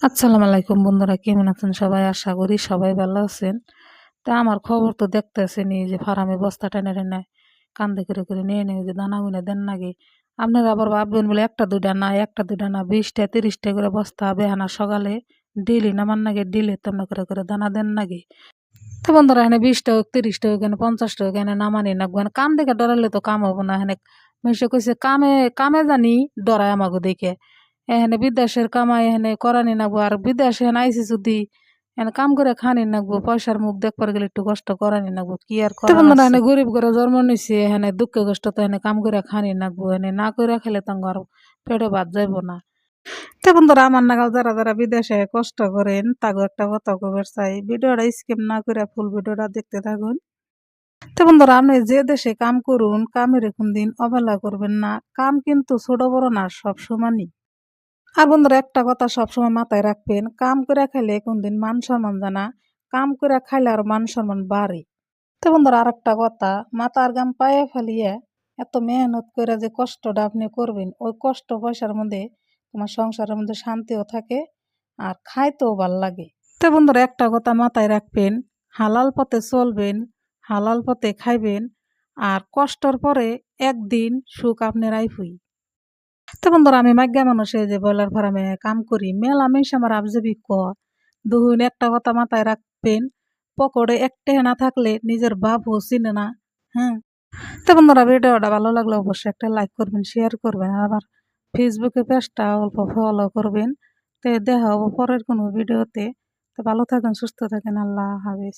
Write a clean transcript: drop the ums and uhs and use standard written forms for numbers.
আসসালামু আলাইকুম বন্ধুরা, কেমন আছেন সবাই? আশা করি সবাই ভালো আছেন। তা আমার খবর তো দেখতেছেনই যে ফার্মে বস্তা টেনে টেনে কান্দে করে নিয়ে নিয়ে যে দানা গুনে দেন নাকি। আপনারা আবার ভাববেন বলে একটা দুইটা না 20টা 30টা করে বস্তা বেহানা সকালে ডেলি নামান নাকি, ডিলে তেমন করে দানা দেন নাকি। তো বন্ধুরা, এখানে 20টা হোক 30টা হোক এখানে 50টা হোক এখানে নামানি নাকবো। কাম দেখে ডরালে তো কাম হবো না। এখানে মানুষে কইছে কামে কামে জানি ডরায় আমাকে দেখে। এখানে বিদেশের কামাই এখানে করানি নাগবো, আর বিদেশে এখানে আইসি যদি এখানে কাম করে খানি নাগবো, পয়সার মুখ দেখবার গেলে একটু কষ্ট করানি নাগবো, কি আর করার আছে। এখানে গরিব ঘরে জন্ম নিছি, এখানে দুঃখে কষ্ট তো এখানে কাম করে খানি নাগবো। এখানে না করে খেলে তো আর পেটে ভাত যাইবো না। তো বন্ধুরা, আমার নাগাল যারা যারা বিদেশে কষ্ট করেন তাগো একটা কথা কবার চাই, ভিডিওটা স্কিপ না করে ফুল ভিডিওটা দেখতে থাকুন। তো বন্ধুরা, আপনি যে দেশে কাম করুন, কামের কোনদিন অবহেলা করবেন না। কাম কিন্তু ছোট বড় না, সব সমানই। আর বন্ধুরা, একটা কথা সবসময় মাথায় রাখবেন, কাম করে খাইলে কোনদিন মান সম্মান জানা, কাম করে খাইলে আর মান সম্মান বাড়ে। তো বন্ধুরা, আর একটা কথা, মাথার গাম পায়ে ফেলিয়ে এত মেহনত করে যে কষ্টটা আপনি করবেন, ওই কষ্ট পয়সার মধ্যে তোমার সংসারের মধ্যে শান্তিও থাকে আর খাইতেও ভাল লাগে। তো বন্ধুরা, একটা কথা মাথায় রাখবেন, হালাল পথে চলবেন, হালাল পথে খাইবেন, আর কষ্টর পরে একদিন সুখ আপনার আইফুই। তো বন্ধুরা, আমি মাইগ্যা মানুষে যে ব্রয়লার ফার্মে কাম করি, মেলা মেশ আমার আবজাবি দুহুন একটা কথা মাথায় রাখবেন, পকেটে একটা না থাকলে নিজের বাপও চিনে না। হ্যাঁ। তো বন্ধুরা, ভিডিওটা ভালো লাগলে অবশ্যই একটা লাইক করবেন, শেয়ার করবেন, আর আবার ফেসবুকে পেজটা অল্প ফলো করবেন। তো দেখা হবো পরের কোনো ভিডিওতে। তো ভালো থাকেন, সুস্থ থাকেন, আল্লাহ হাফেজ।